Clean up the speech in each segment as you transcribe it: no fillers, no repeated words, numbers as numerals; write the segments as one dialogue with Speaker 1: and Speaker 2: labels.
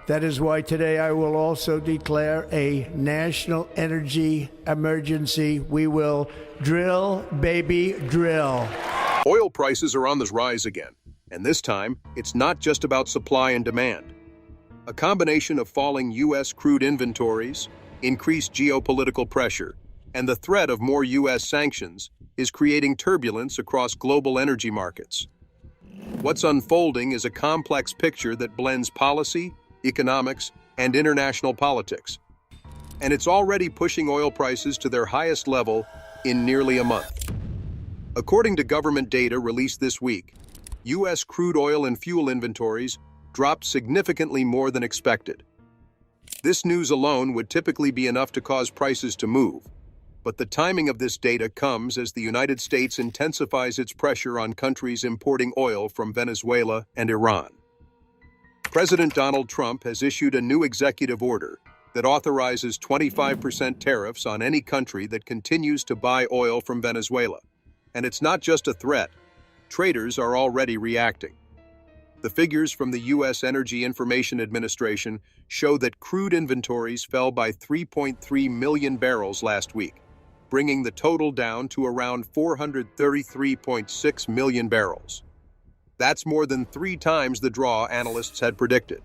Speaker 1: That is why today I will also declare a national energy emergency. We will drill, baby, drill.
Speaker 2: Oil prices are on the rise again, and this time, it's not just about supply and demand. A combination of falling U.S. crude inventories, increased geopolitical pressure, and the threat of more U.S. sanctions is creating turbulence across global energy markets. What's unfolding is a complex picture that blends policy, economics, and international politics. And it's already pushing oil prices to their highest level in nearly a month. According to government data released this week, U.S. crude oil and fuel inventories dropped significantly more than expected. This news alone would typically be enough to cause prices to move, but the timing of this data comes as the United States intensifies its pressure on countries importing oil from Venezuela and Iran. President Donald Trump has issued a new executive order that authorizes 25% tariffs on any country that continues to buy oil from Venezuela. And it's not just a threat. Traders are already reacting. The figures from the U.S. Energy Information Administration show that crude inventories fell by 3.3 million barrels last week, bringing the total down to around 433.6 million barrels. That's more than 3 times the draw analysts had predicted.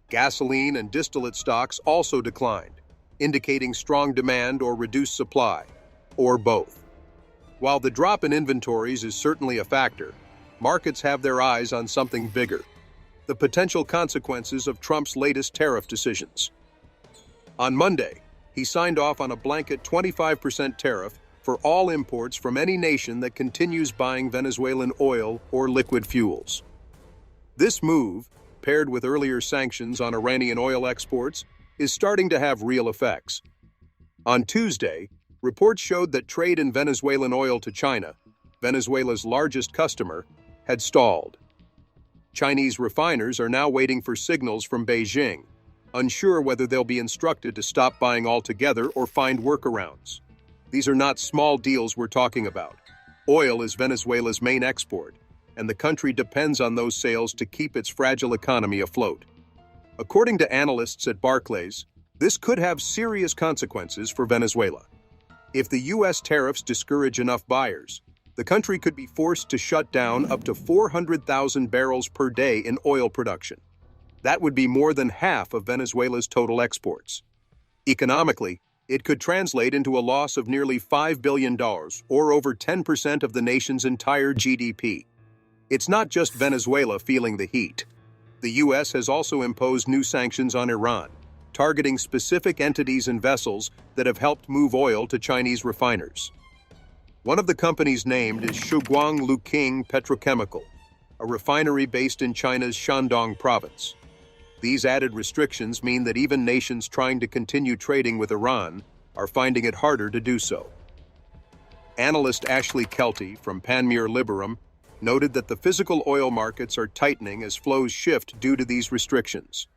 Speaker 2: Gasoline and distillate stocks also declined, indicating strong demand or reduced supply, or both. While the drop in inventories is certainly a factor, markets have their eyes on something bigger: the potential consequences of Trump's latest tariff decisions. On Monday, he signed off on a blanket 25% tariff for all imports from any nation that continues buying Venezuelan oil or liquid fuels. This move, paired with earlier sanctions on Iranian oil exports, is starting to have real effects. On Tuesday, reports showed that trade in Venezuelan oil to China, Venezuela's largest customer, had stalled. Chinese refiners are now waiting for signals from Beijing, unsure whether they'll be instructed to stop buying altogether or find workarounds. These are not small deals we're talking about. Oil is Venezuela's main export, and the country depends on those sales to keep its fragile economy afloat. According to analysts at Barclays, this could have serious consequences for Venezuela. If the U.S. tariffs discourage enough buyers, the country could be forced to shut down up to 400,000 barrels per day in oil production. That would be more than half of Venezuela's total exports. Economically, it could translate into a loss of nearly $5 billion, or over 10% of the nation's entire GDP. It's not just Venezuela feeling the heat. The U.S. has also imposed new sanctions on Iran, targeting specific entities and vessels that have helped move oil to Chinese refiners. One of the companies named is Shuguang Luqing Petrochemical, a refinery based in China's Shandong province. These added restrictions mean that even nations trying to continue trading with Iran are finding it harder to do so. Analyst Ashley Kelty from Panmure Liberum noted that the physical oil markets are tightening as flows shift due to these restrictions.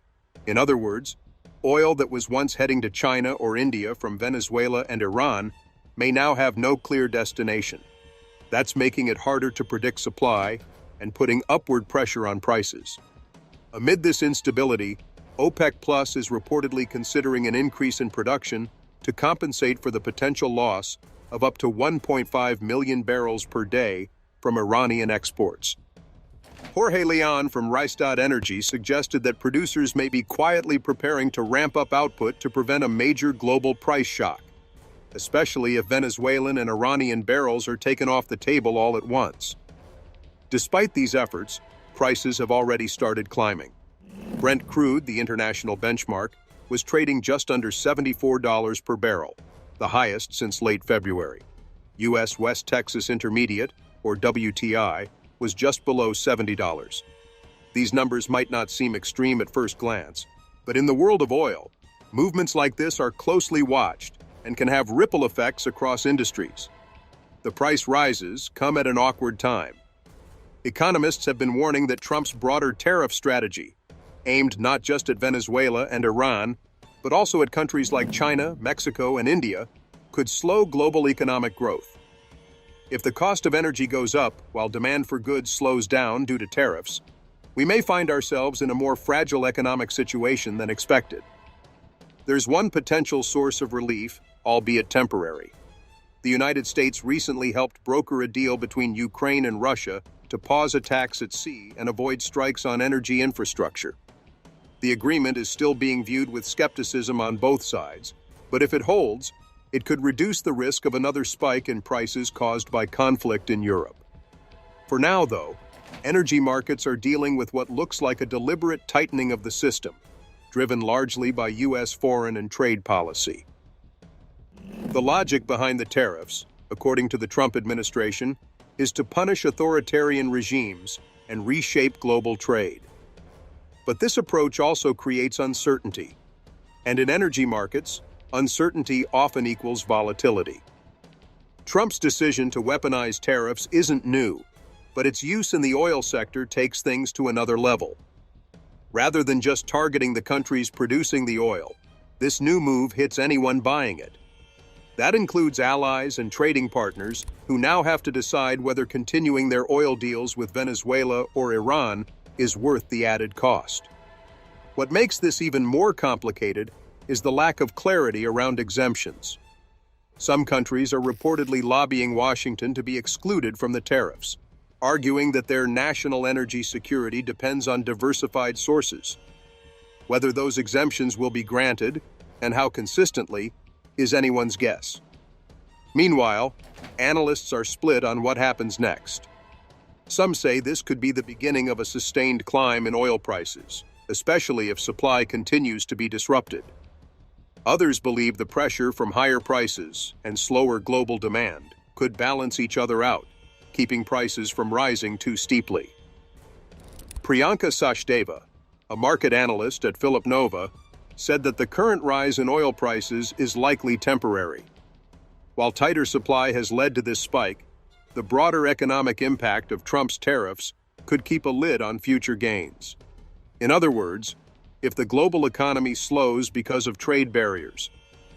Speaker 2: In other words, oil that was once heading to China or India from Venezuela and Iran may now have no clear destination. That's making it harder to predict supply and putting upward pressure on prices. Amid this instability, OPEC Plus is reportedly considering an increase in production to compensate for the potential loss of up to 1.5 million barrels per day from Iranian exports. Jorge Leon from Rystad Energy suggested that producers may be quietly preparing to ramp up output to prevent a major global price shock, especially if Venezuelan and Iranian barrels are taken off the table all at once. Despite these efforts, prices have already started climbing. Brent crude, the international benchmark, was trading just under $74 per barrel, the highest since late February. U.S. West Texas Intermediate, or WTI, was just below $70. These numbers might not seem extreme at first glance, but in the world of oil, movements like this are closely watched and can have ripple effects across industries. The price rises come at an awkward time. Economists have been warning that Trump's broader tariff strategy, aimed not just at Venezuela and Iran, but also at countries like China, Mexico, and India, could slow global economic growth. If the cost of energy goes up while demand for goods slows down due to tariffs, we may find ourselves in a more fragile economic situation than expected. There's one potential source of relief, albeit temporary. The United States recently helped broker a deal between Ukraine and Russia to pause attacks at sea and avoid strikes on energy infrastructure. The agreement is still being viewed with skepticism on both sides, but if it holds, it could reduce the risk of another spike in prices caused by conflict in Europe. For now, though, energy markets are dealing with what looks like a deliberate tightening of the system, driven largely by U.S. foreign and trade policy. The logic behind the tariffs, according to the Trump administration, is to punish authoritarian regimes and reshape global trade. But this approach also creates uncertainty. And in energy markets, uncertainty often equals volatility. Trump's decision to weaponize tariffs isn't new, but its use in the oil sector takes things to another level. Rather than just targeting the countries producing the oil, this new move hits anyone buying it. That includes allies and trading partners who now have to decide whether continuing their oil deals with Venezuela or Iran is worth the added cost. What makes this even more complicated is the lack of clarity around exemptions. Some countries are reportedly lobbying Washington to be excluded from the tariffs, arguing that their national energy security depends on diversified sources. Whether those exemptions will be granted, and how consistently, is anyone's guess. Meanwhile, analysts are split on what happens next. Some say this could be the beginning of a sustained climb in oil prices, especially if supply continues to be disrupted. Others believe the pressure from higher prices and slower global demand could balance each other out, keeping prices from rising too steeply. Priyanka Sachdeva, a market analyst at Philip Nova, said that the current rise in oil prices is likely temporary. While tighter supply has led to this spike, the broader economic impact of Trump's tariffs could keep a lid on future gains. In other words, if the global economy slows because of trade barriers,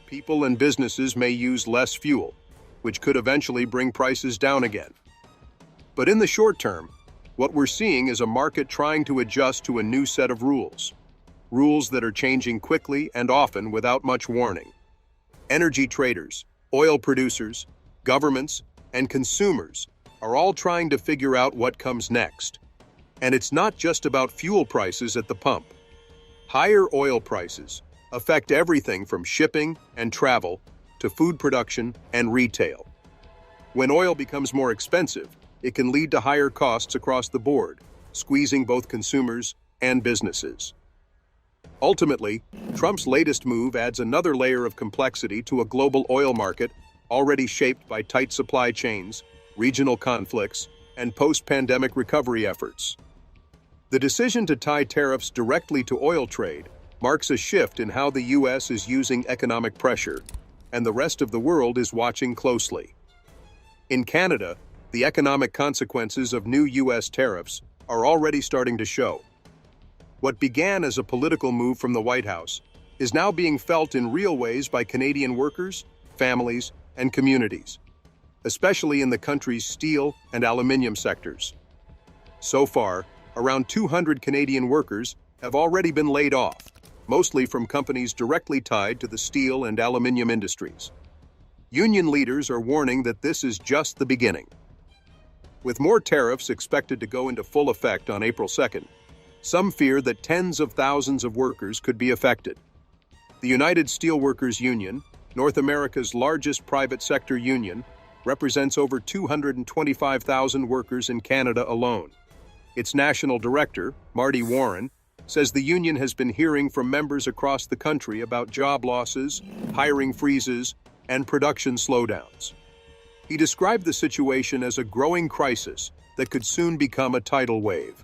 Speaker 2: people and businesses may use less fuel, which could eventually bring prices down again. But in the short term, what we're seeing is a market trying to adjust to a new set of rules that are changing quickly and often without much warning. Energy traders, oil producers, governments, and consumers are all trying to figure out what comes next. And it's not just about fuel prices at the pump. Higher oil prices affect everything from shipping and travel to food production and retail. When oil becomes more expensive, it can lead to higher costs across the board, squeezing both consumers and businesses. Ultimately, Trump's latest move adds another layer of complexity to a global oil market already shaped by tight supply chains, regional conflicts, and post-pandemic recovery efforts. The decision to tie tariffs directly to oil trade marks a shift in how the U.S. is using economic pressure, and the rest of the world is watching closely. In Canada, the economic consequences of new U.S. tariffs are already starting to show. What began as a political move from the White House is now being felt in real ways by Canadian workers, families, and communities, especially in the country's steel and aluminium sectors. So far, around 200 Canadian workers have already been laid off, mostly from companies directly tied to the steel and aluminium industries. Union leaders are warning that this is just the beginning. With more tariffs expected to go into full effect on April 2nd, some fear that tens of thousands of workers could be affected. The United Steelworkers Union, North America's largest private sector union, represents over 225,000 workers in Canada alone. Its national director, Marty Warren, says the union has been hearing from members across the country about job losses, hiring freezes, and production slowdowns. He described the situation as a growing crisis that could soon become a tidal wave.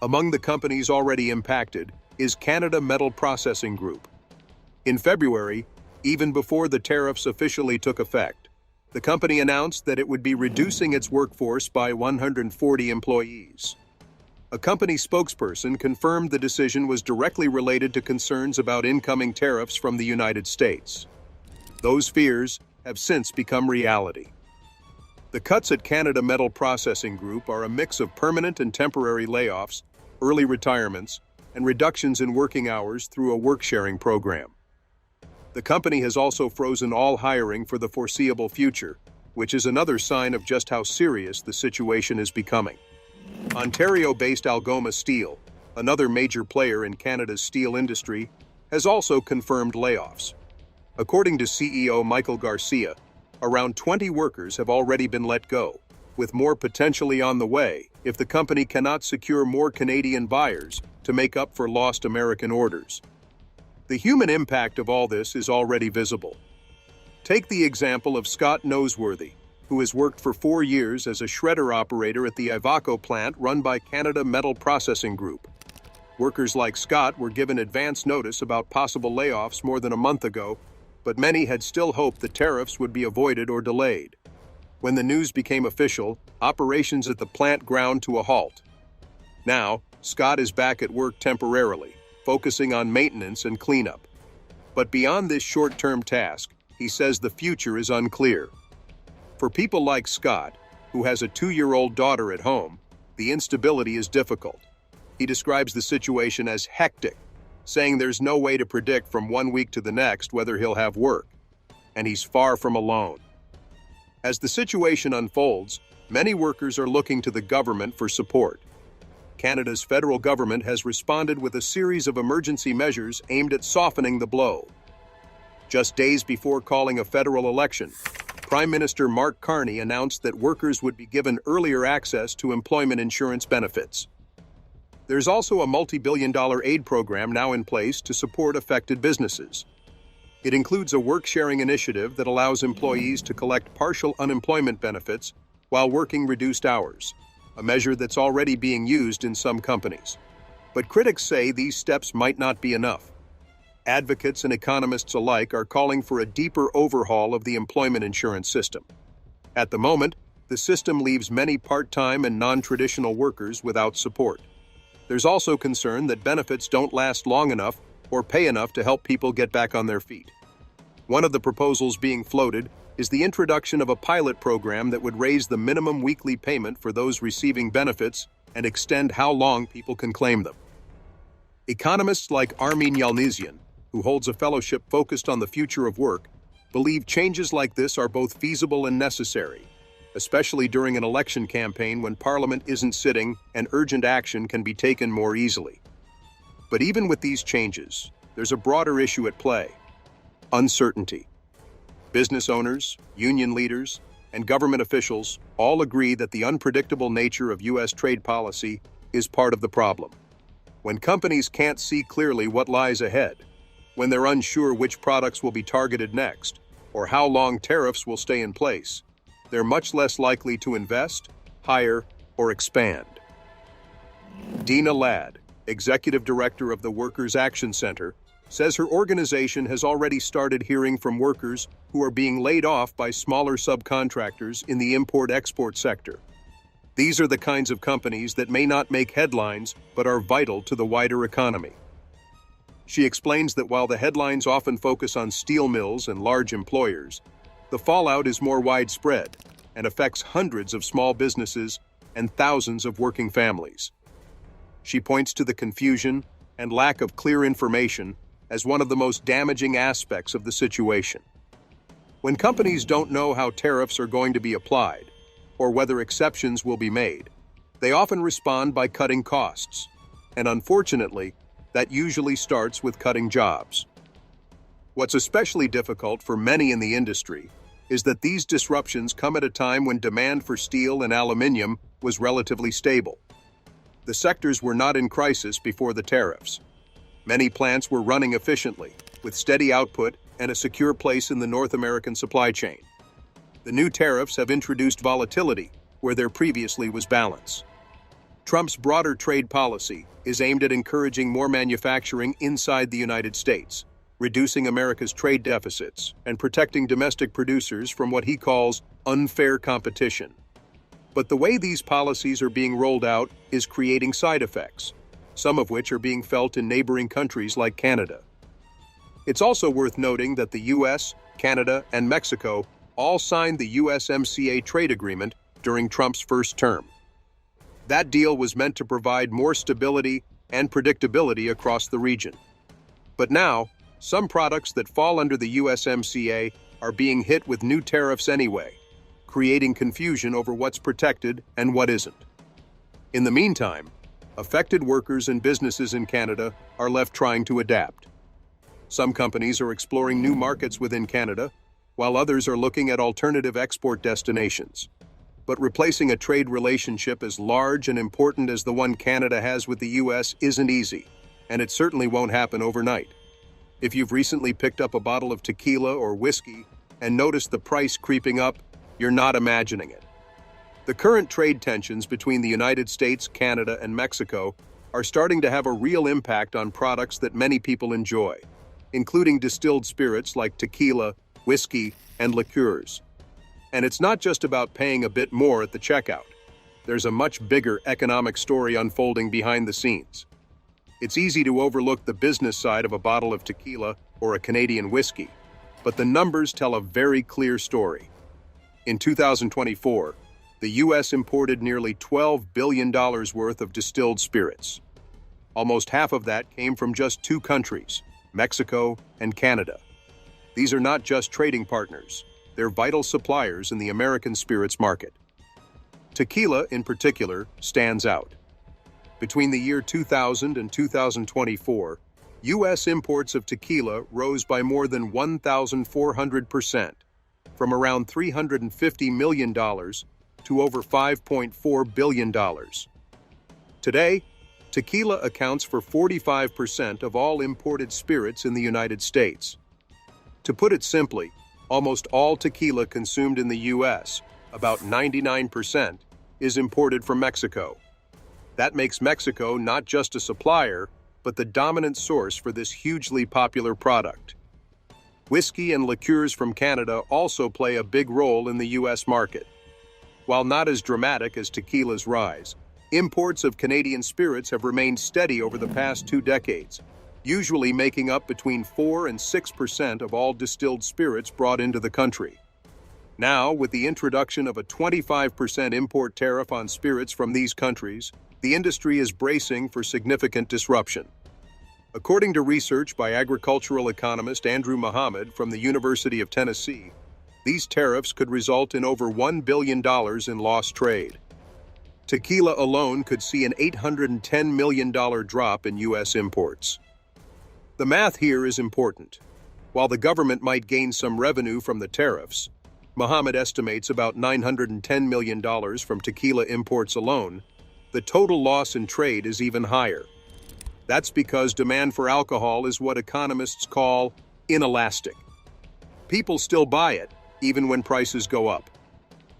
Speaker 2: Among the companies already impacted is Canada Metal Processing Group. In February, even before the tariffs officially took effect, the company announced that it would be reducing its workforce by 140 employees. A company spokesperson confirmed the decision was directly related to concerns about incoming tariffs from the United States. Those fears have since become reality. The cuts at Canada Metal Processing Group are a mix of permanent and temporary layoffs early retirements, and reductions in working hours through a work-sharing program. The company has also frozen all hiring for the foreseeable future, which is another sign of just how serious the situation is becoming. Ontario-based Algoma Steel, another major player in Canada's steel industry, has also confirmed layoffs. According to CEO Michael Garcia, around 20 workers have already been let go, with more potentially on the way if the company cannot secure more Canadian buyers to make up for lost American orders. The human impact of all this is already visible. Take the example of Scott Noseworthy, who has worked for 4 years as a shredder operator at the Ivaco plant run by Canada Metal Processing Group. Workers like Scott were given advance notice about possible layoffs more than a month ago, but many had still hoped the tariffs would be avoided or delayed. When the news became official, operations at the plant ground to a halt. Now, Scott is back at work temporarily, focusing on maintenance and cleanup. But beyond this short-term task, he says the future is unclear. For people like Scott, who has a 2-year-old daughter at home, the instability is difficult. He describes the situation as hectic, saying there's no way to predict from one week to the next whether he'll have work, and he's far from alone. As the situation unfolds, many workers are looking to the government for support. Canada's federal government has responded with a series of emergency measures aimed at softening the blow. Just days before calling a federal election, Prime Minister Mark Carney announced that workers would be given earlier access to employment insurance benefits. There's also a multi-billion-dollar aid program now in place to support affected businesses. It includes a work-sharing initiative that allows employees to collect partial unemployment benefits while working reduced hours, a measure that's already being used in some companies. But critics say these steps might not be enough. Advocates and economists alike are calling for a deeper overhaul of the employment insurance system. At the moment, the system leaves many part-time and non-traditional workers without support. There's also concern that benefits don't last long enough or pay enough to help people get back on their feet. One of the proposals being floated is the introduction of a pilot program that would raise the minimum weekly payment for those receiving benefits and extend how long people can claim them. Economists like Armin Yalnizyan, who holds a fellowship focused on the future of work, believe changes like this are both feasible and necessary, especially during an election campaign when Parliament isn't sitting and urgent action can be taken more easily. But even with these changes, there's a broader issue at play: uncertainty. Business owners, union leaders, and government officials all agree that the unpredictable nature of U.S. trade policy is part of the problem. When companies can't see clearly what lies ahead, when they're unsure which products will be targeted next, or how long tariffs will stay in place, they're much less likely to invest, hire, or expand. Dina Ladd, executive director of the Workers' Action Center, says her organization has already started hearing from workers who are being laid off by smaller subcontractors in the import-export sector. These are the kinds of companies that may not make headlines but are vital to the wider economy. She explains that while the headlines often focus on steel mills and large employers, the fallout is more widespread and affects hundreds of small businesses and thousands of working families. She points to the confusion and lack of clear information as one of the most damaging aspects of the situation. When companies don't know how tariffs are going to be applied, or whether exceptions will be made, they often respond by cutting costs, and unfortunately, that usually starts with cutting jobs. What's especially difficult for many in the industry is that these disruptions come at a time when demand for steel and aluminum was relatively stable. The sectors were not in crisis before the tariffs. Many plants were running efficiently, with steady output and a secure place in the North American supply chain. The new tariffs have introduced volatility where there previously was balance. Trump's broader trade policy is aimed at encouraging more manufacturing inside the United States, reducing America's trade deficits and protecting domestic producers from what he calls unfair competition. But the way these policies are being rolled out is creating side effects, some of which are being felt in neighboring countries like Canada. It's also worth noting that the US, Canada, and Mexico all signed the USMCA trade agreement during Trump's first term. That deal was meant to provide more stability and predictability across the region. But now, some products that fall under the USMCA are being hit with new tariffs anyway, creating confusion over what's protected and what isn't. In the meantime, affected workers and businesses in Canada are left trying to adapt. Some companies are exploring new markets within Canada, while others are looking at alternative export destinations. But replacing a trade relationship as large and important as the one Canada has with the US isn't easy, and it certainly won't happen overnight. If you've recently picked up a bottle of tequila or whiskey and noticed the price creeping up, you're not imagining it. The current trade tensions between the United States, Canada, and Mexico are starting to have a real impact on products that many people enjoy, including distilled spirits like tequila, whiskey, and liqueurs. And it's not just about paying a bit more at the checkout. There's a much bigger economic story unfolding behind the scenes. It's easy to overlook the business side of a bottle of tequila or a Canadian whiskey, but the numbers tell a very clear story. In 2024, the U.S. imported nearly $12 billion worth of distilled spirits. Almost half of that came from just two countries, Mexico and Canada. These are not just trading partners, they're vital suppliers in the American spirits market. Tequila, in particular, stands out. Between the year 2000 and 2024, U.S. imports of tequila rose by more than 1,400%, from around $350 million to over $5.4 billion. Today, tequila accounts for 45% of all imported spirits in the United States. To put it simply, almost all tequila consumed in the U.S., about 99%, is imported from Mexico. That makes Mexico not just a supplier, but the dominant source for this hugely popular product. Whiskey and liqueurs from Canada also play a big role in the U.S. market. While not as dramatic as tequila's rise, imports of Canadian spirits have remained steady over the past 2 decades, usually making up between 4 and 6% of all distilled spirits brought into the country. Now, with the introduction of a 25% import tariff on spirits from these countries, the industry is bracing for significant disruption. According to research by agricultural economist Andrew Muhammad from the University of Tennessee, these tariffs could result in over $1 billion in lost trade. Tequila alone could see an $810 million drop in U.S. imports. The math here is important. While the government might gain some revenue from the tariffs, Muhammad estimates about $910 million from tequila imports alone. The total loss in trade is even higher. That's because demand for alcohol is what economists call inelastic. People still buy it, even when prices go up.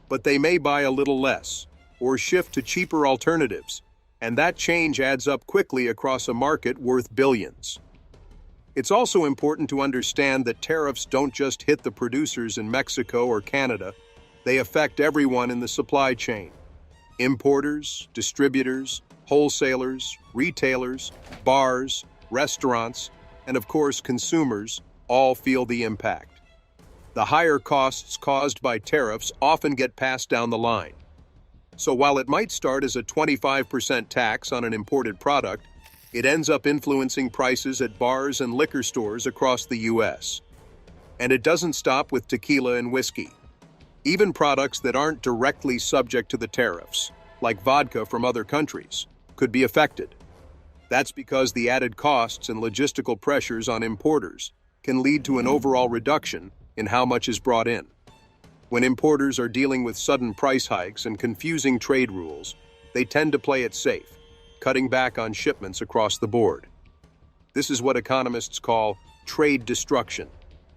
Speaker 2: But they may buy a little less, or shift to cheaper alternatives, and that change adds up quickly across a market worth billions. It's also important to understand that tariffs don't just hit the producers in Mexico or Canada, they affect everyone in the supply chain. Importers, distributors, wholesalers, retailers, bars, restaurants, and of course consumers all feel the impact. The higher costs caused by tariffs often get passed down the line. So while it might start as a 25% tax on an imported product, it ends up influencing prices at bars and liquor stores across the U.S. And it doesn't stop with tequila and whiskey. Even products that aren't directly subject to the tariffs, like vodka from other countries, could be affected. That's because the added costs and logistical pressures on importers can lead to an overall reduction in how much is brought in. When importers are dealing with sudden price hikes and confusing trade rules, they tend to play it safe, cutting back on shipments across the board. This is what economists call trade destruction,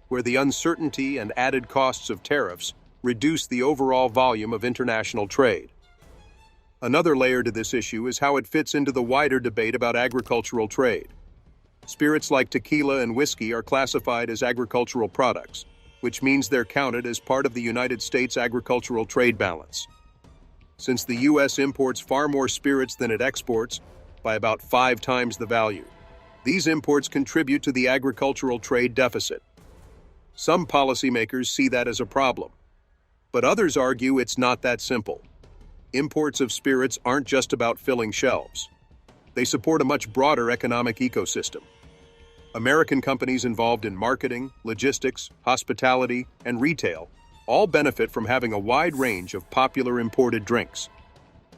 Speaker 2: where the uncertainty and added costs of tariffs reduce the overall volume of international trade. Another layer to this issue is how it fits into the wider debate about agricultural trade. Spirits like tequila and whiskey are classified as agricultural products, which means they're counted as part of the United States agricultural trade balance. Since the U.S. imports far more spirits than it exports, by about 5 times the value, these imports contribute to the agricultural trade deficit. Some policymakers see that as a problem, but others argue it's not that simple. imports of spirits aren't just about filling shelves. They support a much broader economic ecosystem. American companies involved in marketing, logistics, hospitality, and retail all benefit from having a wide range of popular imported drinks.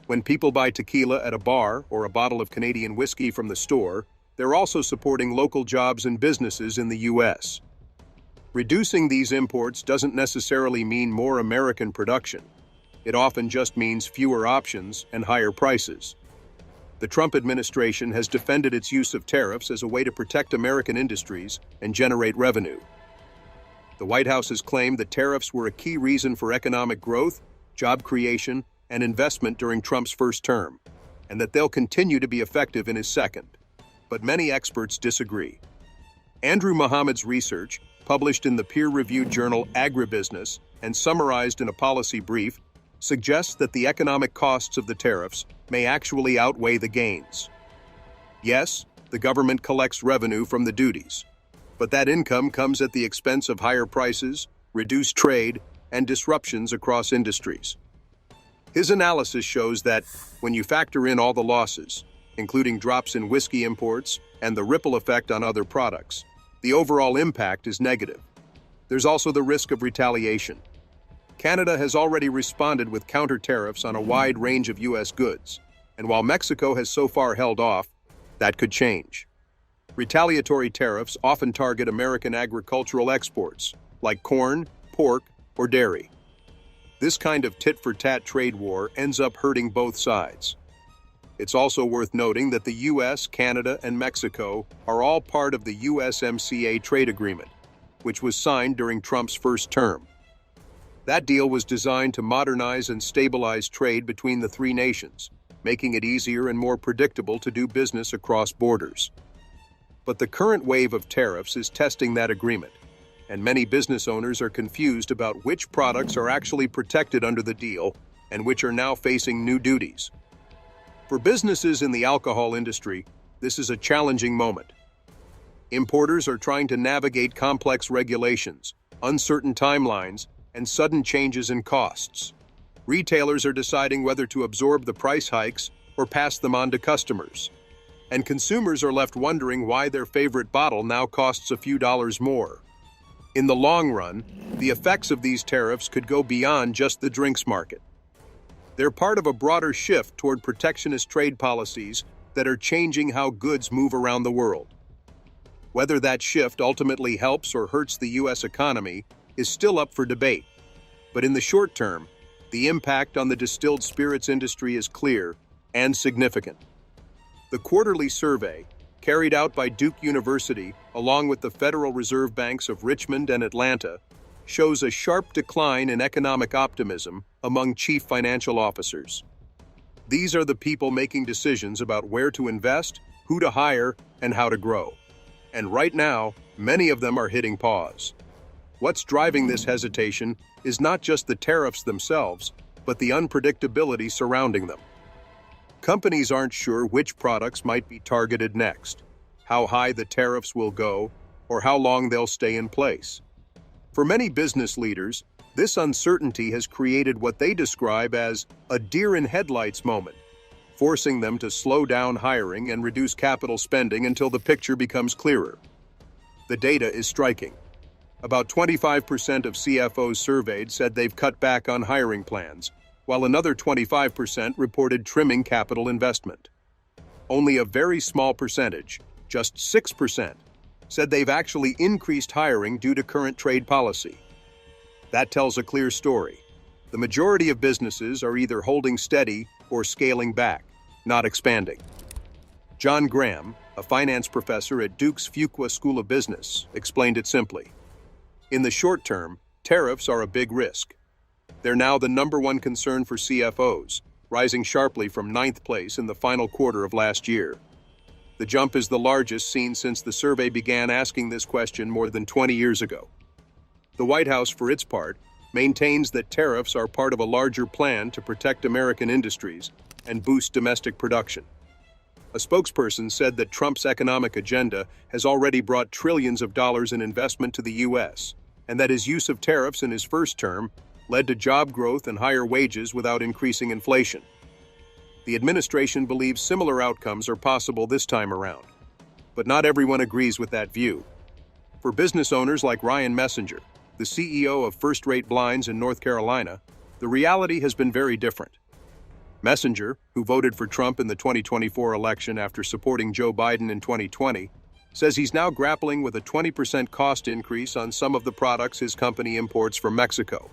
Speaker 2: When people buy tequila at a bar or a bottle of Canadian whiskey from the store, they're also supporting local jobs and businesses in the U.S. Reducing these imports doesn't necessarily mean more American production. It often just means fewer options and higher prices. The Trump administration has defended its use of tariffs as a way to protect American industries and generate revenue. The White House has claimed that tariffs were a key reason for economic growth, job creation, and investment during Trump's first term, and that they'll continue to be effective in his second. But many experts disagree. Andrew Mohammed's research, published in the peer-reviewed journal Agribusiness and summarized in a policy brief, suggests that the economic costs of the tariffs may actually outweigh the gains. Yes, the government collects revenue from the duties, but that income comes at the expense of higher prices, reduced trade, and disruptions across industries. His analysis shows that when you factor in all the losses, including drops in whiskey imports and the ripple effect on other products, the overall impact is negative. There's also the risk of retaliation. Canada has already responded with counter tariffs on a wide range of U.S. goods, and while Mexico has so far held off, that could change. Retaliatory tariffs often target American agricultural exports, like corn, pork, or dairy. This kind of tit-for-tat trade war ends up hurting both sides. It's also worth noting that the U.S., Canada, and Mexico are all part of the USMCA trade agreement, which was signed during Trump's first term. That deal was designed to modernize and stabilize trade between the three nations, making it easier and more predictable to do business across borders. But the current wave of tariffs is testing that agreement, and many business owners are confused about which products are actually protected under the deal and which are now facing new duties. For businesses in the alcohol industry, this is a challenging moment. Importers are trying to navigate complex regulations, uncertain timelines, and sudden changes in costs. Retailers are deciding whether to absorb the price hikes or pass them on to customers. And consumers are left wondering why their favorite bottle now costs a few dollars more. In the long run, the effects of these tariffs could go beyond just the drinks market. They're part of a broader shift toward protectionist trade policies that are changing how goods move around the world. Whether that shift ultimately helps or hurts the U.S. economy is still up for debate. But in the short term, the impact on the distilled spirits industry is clear and significant. The quarterly survey, carried out by Duke University along with the Federal Reserve Banks of Richmond and Atlanta, shows a sharp decline in economic optimism among chief financial officers. These are the people making decisions about where to invest, who to hire, and how to grow. And right now, many of them are hitting pause. What's driving this hesitation is not just the tariffs themselves, but the unpredictability surrounding them. Companies aren't sure which products might be targeted next, how high the tariffs will go, or how long they'll stay in place. For many business leaders, this uncertainty has created what they describe as a deer-in-headlights moment, forcing them to slow down hiring and reduce capital spending until the picture becomes clearer. The data is striking. About 25% of CFOs surveyed said they've cut back on hiring plans, while another 25% reported trimming capital investment. Only a very small percentage, just 6%, said they've actually increased hiring due to current trade policy. That tells a clear story. The majority of businesses are either holding steady or scaling back, not expanding. John Graham, a finance professor at Duke's Fuqua School of Business, explained it simply. In the short term, tariffs are a big risk. They're now the #1 concern for CFOs, rising sharply from 9th place in the final quarter of last year. The jump is the largest seen since the survey began asking this question more than 20 years ago. The White House, for its part, maintains that tariffs are part of a larger plan to protect American industries and boost domestic production. A spokesperson said that Trump's economic agenda has already brought trillions of dollars in investment to the U.S., and that his use of tariffs in his first term led to job growth and higher wages without increasing inflation. The administration believes similar outcomes are possible this time around. But not everyone agrees with that view. For business owners like Ryan Messenger, the CEO of First Rate Blinds in North Carolina, the reality has been very different. Messenger, who voted for Trump in the 2024 election after supporting Joe Biden in 2020, says he's now grappling with a 20% cost increase on some of the products his company imports from Mexico.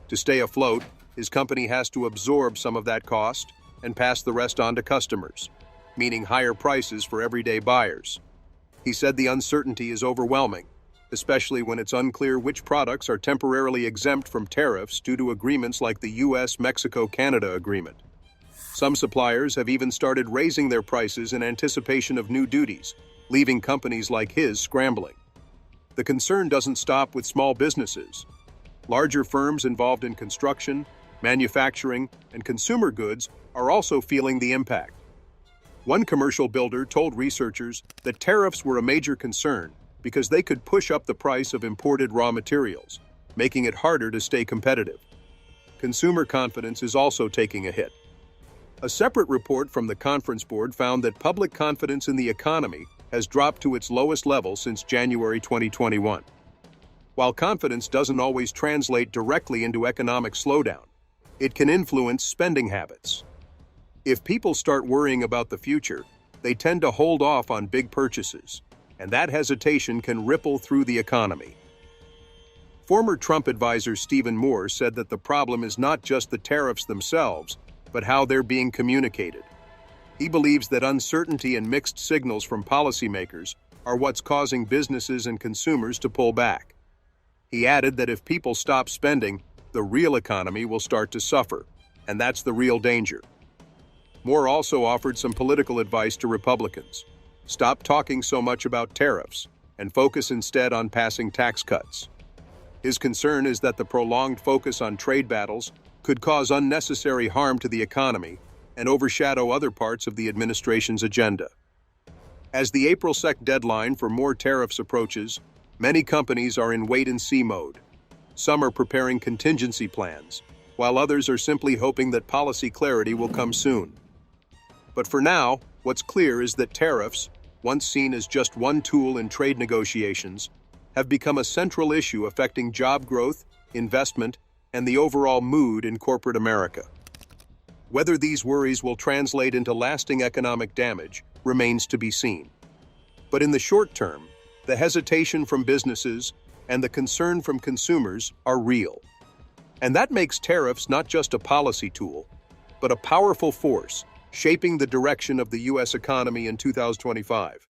Speaker 2: To stay afloat, his company has to absorb some of that cost and pass the rest on to customers, meaning higher prices for everyday buyers. He said the uncertainty is overwhelming, especially when it's unclear which products are temporarily exempt from tariffs due to agreements like the US-Mexico-Canada agreement. Some suppliers have even started raising their prices in anticipation of new duties, leaving companies like his scrambling. The concern doesn't stop with small businesses. Larger firms involved in construction, manufacturing, and consumer goods are also feeling the impact. One commercial builder told researchers that tariffs were a major concern because they could push up the price of imported raw materials, making it harder to stay competitive. Consumer confidence is also taking a hit. A separate report from the Conference Board found that public confidence in the economy has dropped to its lowest level since January 2021. While confidence doesn't always translate directly into economic slowdown, it can influence spending habits. If people start worrying about the future, they tend to hold off on big purchases, and that hesitation can ripple through the economy. Former Trump advisor Stephen Moore said that the problem is not just the tariffs themselves, but how they're being communicated. He believes that uncertainty and mixed signals from policymakers are what's causing businesses and consumers to pull back. He added that if people stop spending, the real economy will start to suffer, and that's the real danger. Moore also offered some political advice to Republicans. Stop talking so much about tariffs and focus instead on passing tax cuts. His concern is that the prolonged focus on trade battles could cause unnecessary harm to the economy and overshadow other parts of the administration's agenda. As the April 2nd deadline for more tariffs approaches, many companies are in wait-and-see mode. Some are preparing contingency plans, while others are simply hoping that policy clarity will come soon. But for now, what's clear is that tariffs, once seen as just one tool in trade negotiations, have become a central issue affecting job growth, investment, and the overall mood in corporate America. Whether these worries will translate into lasting economic damage remains to be seen. But in the short term, the hesitation from businesses and the concern from consumers are real. And that makes tariffs not just a policy tool, but a powerful force shaping the direction of the U.S. economy in 2025.